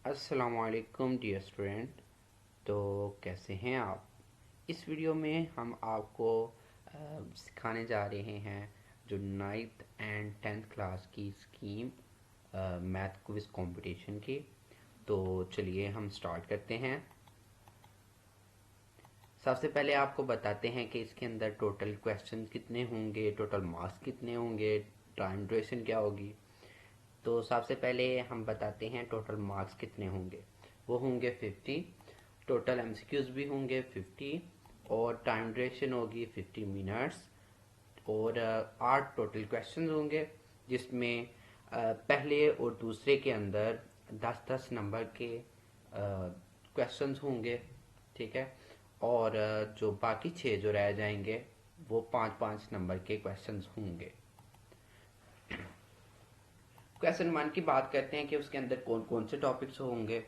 अस्सलामुअलैकुम dear student. तो कैसे हैं आप। इस वीडियो में हम आपको सिखाने जा रहे हैं जो नाइन्थ एंड टेंथ क्लास की स्कीम मैथ क्विज़ कंपटीशन की। तो चलिए हम स्टार्ट करते हैं। सबसे पहले आपको बताते हैं कि इसके अंदर टोटल क्वेश्चन कितने होंगे, टोटल मार्क्स कितने होंगे, टाइम ड्यूरेशन क्या होगी। तो सबसे पहले हम बताते हैं टोटल मार्क्स कितने होंगे। वो होंगे 50, टोटल एमसीक्यूज भी होंगे 50 और टाइम ड्यूरेशन होगी 50 मिनट्स और 8 टोटल क्वेश्चंस होंगे जिसमें पहले और दूसरे के अंदर 10-10 नंबर के क्वेश्चंस होंगे। ठीक है। और जो बाकी 6 जो रह जाएंगे वो 5-5 नंबर के क्वेश्चंस होंगे। क्वेश्चन 1 की बात करते हैं कि उसके अंदर कौन कौन से टॉपिक्स होंगे।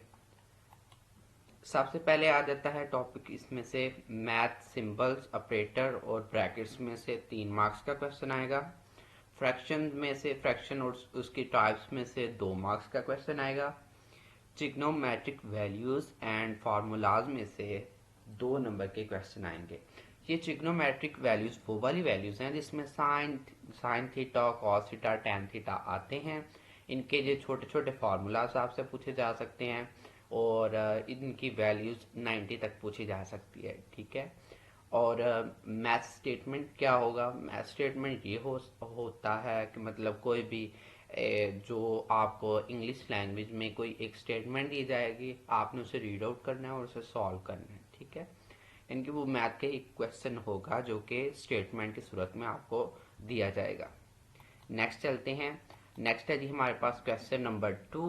सबसे पहले आ जाता है टॉपिक इसमें से मैथ सिंबल्स, ऑपरेटर और ब्रैकेट्स में से 3 मार्क्स का क्वेश्चन आएगा। फ्रैक्शन में से फ्रैक्शन और उसकी टाइप्स में से 2 मार्क्स का क्वेश्चन आएगा। ट्रिग्नोमेट्रिक वैल्यूज एंड फार्मूलाज में से 2 नंबर के क्वेश्चन आएंगे। ये ट्रिग्नोमेट्रिक वैल्यूज वो वाली वैल्यूज हैं जिसमें sine theta, cos theta, tan theta आते हैं। इनके ये छोटे छोटे फार्मूलाज आपसे पूछे जा सकते हैं और इनकी वैल्यूज 90 तक पूछी जा सकती है। ठीक है। और मैथ स्टेटमेंट क्या होगा। मैथ स्टेटमेंट ये होता है कि मतलब कोई भी जो आपको इंग्लिश लैंग्वेज में कोई एक स्टेटमेंट दी जाएगी, आपने उसे रीड आउट करना है और उसे सॉल्व करना है। ठीक है। इनकी वो मैथ का एक क्वेश्चन होगा जो कि स्टेटमेंट की सूरत में आपको दिया जाएगा। नेक्स्ट चलते हैं। नेक्स्ट है जी हमारे पास क्वेश्चन नंबर 2।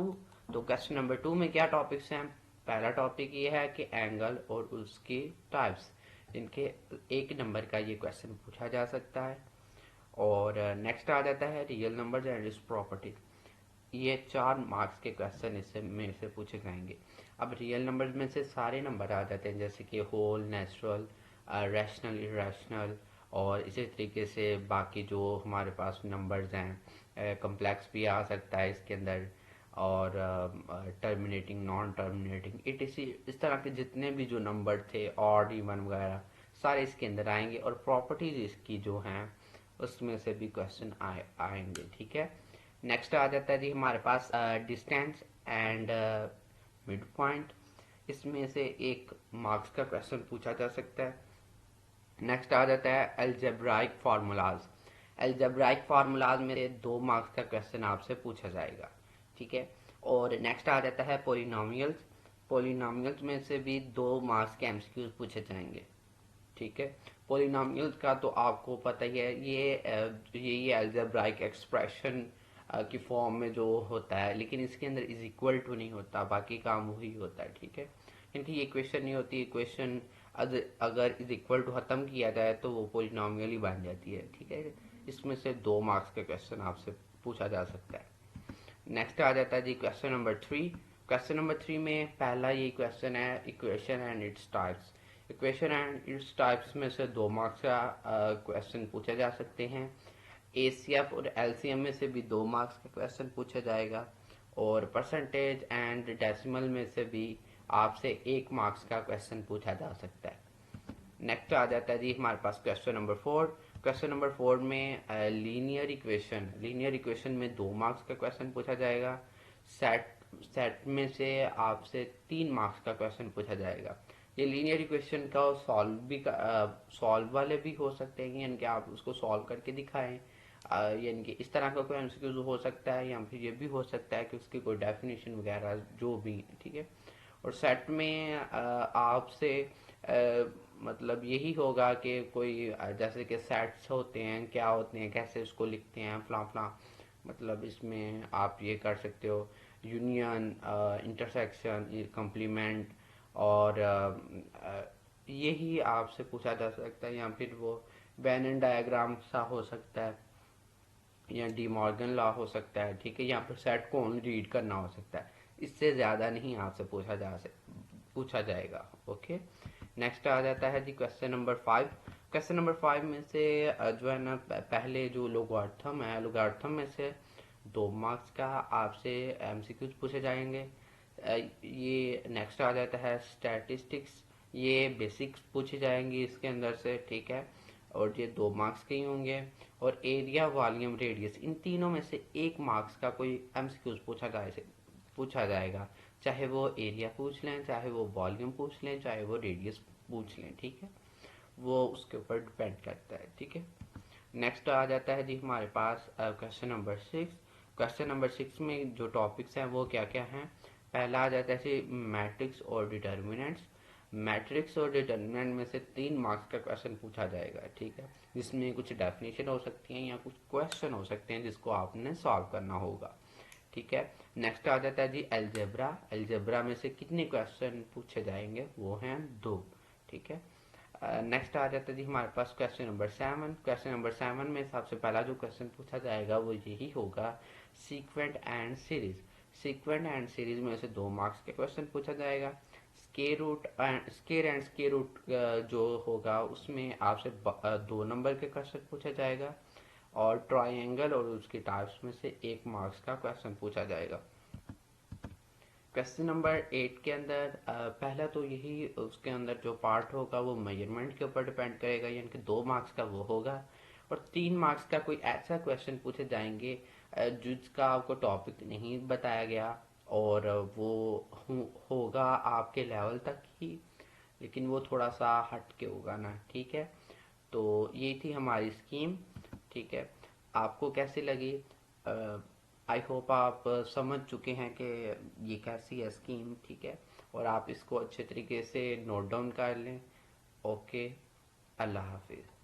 तो क्वेश्चन नंबर 2 में क्या टॉपिक्स हैं। पहला टॉपिक ये है कि एंगल और उसकी टाइप्स, इनके 1 नंबर का ये क्वेश्चन पूछा जा सकता है। और नेक्स्ट आ जाता है real number and it's property. ये 4 मार्क्स के क्वेश्चन इससे में से पूछे जाएंगे। अब रियल नंबर्स में से सारे नंबर आ जाते हैं जैसे कि होल, नेचुरल, रैशनल, इरेशनल और इसी तरीके से बाकी जो हमारे पास नंबर्स हैं, कम्प्लेक्स भी आ सकता है इसके अंदर और टर्मिनेटिंग, नॉन टर्मिनेटिंग, इस तरह के जितने भी जो नंबर थे, ऑड, इवन वगैरह सारे इसके अंदर आएंगे और प्रॉपर्टीज इसकी जो हैं उसमें से भी क्वेश्चन आएंगे। ठीक है। नेक्स्ट आ जाता है जी हमारे पास डिस्टेंस एंड मिड पॉइंट। इसमें से 1 मार्क्स का क्वेश्चन पूछा जा सकता है। नेक्स्ट आ जाता है अलजेब्राइक फार्मूलाज। अलजेब्राइक फार्मूलाज में से 2 मार्क्स का क्वेश्चन आपसे पूछा जाएगा। ठीक है। और नेक्स्ट आ जाता है पोलिनोमियल्स। पोलिनोमियल्स में से भी 2 मार्क्स के एमसीक्यूज पूछे जाएंगे। ठीक है। पोलिनोमियल्स का तो आपको पता ही है, ये अलजेब्राइक एक्सप्रेशन की फॉर्म में जो होता है, लेकिन इसके अंदर इज इक्वल टू नहीं होता, बाकी काम वही होता है। ठीक है। इनकी ये इक्वेशन नहीं होती। इक्वेशन अगर इज इक्वल टू खत्म किया जाए तो वो पोलिनोमियल ही बन जाती है। ठीक है। इसमें से 2 मार्क्स का क्वेश्चन आपसे पूछा जा सकता है। नेक्स्ट आ जाता है जी क्वेश्चन नंबर 3। क्वेश्चन नंबर 3 में पहला ये क्वेश्चन है equation and its types. Equation and its types में से 2 मार्क्स का क्वेश्चन पूछे जा सकते हैं। एसीएफ और एलसीएम में से भी 2 मार्क्स का क्वेश्चन पूछा जाएगा और परसेंटेज एंड डेसिमल में से भी आपसे 1 मार्क्स का क्वेश्चन पूछा जा सकता है। नेक्स्ट आ जाता है जी हमारे पास क्वेश्चन नंबर 4। क्वेश्चन नंबर 4 में लीनियर इक्वेशन में 2 मार्क्स का क्वेश्चन पूछा जाएगा। सेट सेट में से आपसे 3 मार्क्स का क्वेश्चन पूछा जाएगा। ये लीनियर इक्वेशन का सॉल्व वाले भी हो सकते हैं, यानी कि आप उसको सॉल्व करके दिखाएं, यानी कि इस तरह का कोई एमसीक्यू हो सकता है, या फिर ये भी हो सकता है कि उसकी कोई डेफिनेशन वगैरह जो भी। ठीक है। और सेट में आपसे मतलब यही होगा कि कोई जैसे कि सेट्स होते हैं, क्या होते हैं, कैसे उसको लिखते हैं, फला फला। मतलब इसमें आप ये कर सकते हो यूनियन, इंटरसेक्शन, कम्प्लीमेंट और यही आपसे पूछा जा सकता है, या फिर वो वेन डायग्राम सा हो सकता है या डी मॉर्गन लॉ हो सकता है। ठीक है। यहाँ पर सेट को ओनली रीड करना हो सकता है, इससे ज़्यादा नहीं आपसे पूछा जाएगा। ओके। नेक्स्ट आ जाता है जी क्वेश्चन नंबर 5। क्वेश्चन नंबर 5 में से जो है ना पहले जो लोगार्थम है, लोगार्थम में से 2 मार्क्स का आपसे एमसीक्यूज पूछे जाएंगे। ये नेक्स्ट आ जाता है स्टैटिस्टिक्स। ये बेसिक्स पूछे जाएंगे इसके अंदर से, ठीक है, और ये 2 मार्क्स के ही होंगे। और एरिया, वॉल्यूम, रेडियस, इन तीनों में से 1 मार्क्स का कोई एमसीक्यूज पूछा जाएगा। चाहे वो एरिया पूछ लें, चाहे वो वॉल्यूम पूछ लें, चाहे वो रेडियस पूछ लें, ठीक है, वो उसके ऊपर डिपेंड करता है, ठीक है। नेक्स्ट आ जाता है जी हमारे पास क्वेश्चन नंबर 6। क्वेश्चन नंबर 6 में जो टॉपिक्स हैं वो क्या क्या हैं। पहला आ जाता है जी मैट्रिक्स और डिटर्मिनेंट्स। मैट्रिक्स और डिटर्मिनेंट में से 3 मार्क्स का क्वेश्चन पूछा जाएगा, ठीक है, जिसमें कुछ डेफिनेशन हो सकती हैं या कुछ क्वेश्चन हो सकते हैं जिसको आपने सॉल्व करना होगा, ठीक है। नेक्स्ट आ जाता है जी अलजेब्रा। अलजेब्रा में से कितने क्वेश्चन पूछे जाएंगे, वो हैं 2, ठीक है। नेक्स्ट आ जाता है जी हमारे पास क्वेश्चन नंबर 7। क्वेश्चन नंबर 7 में सबसे पहला जो क्वेश्चन पूछा जाएगा वो यही होगा, sequence and series. Sequence and series में से 2 मार्क्स के क्वेश्चन पूछा जाएगा। स्केर एंड स्केर रूट जो होगा उसमें आपसे 2 नंबर के क्वेश्चन पूछा जाएगा। और ट्राइंगल और उसके टाइप्स में से 1 मार्क्स का क्वेश्चन पूछा जाएगा। क्वेश्चन नंबर 8 के अंदर पहला तो यही, उसके अंदर जो पार्ट होगा वो मेजरमेंट के ऊपर डिपेंड करेगा, यानी कि 2 मार्क्स का वो होगा। और 3 मार्क्स का कोई ऐसा क्वेश्चन पूछे जाएंगे जिसका आपको टॉपिक नहीं बताया गया, और वो होगा आपके लेवल तक ही, लेकिन वो थोड़ा सा हट के होगा ना, ठीक है। तो ये थी हमारी स्कीम, ठीक है। आपको कैसी लगी? आई होप आप समझ चुके हैं कि ये कैसी है स्कीम, ठीक है, और आप इसको अच्छे तरीके से नोट डाउन कर लें। ओके, अल्लाह हाफिज़।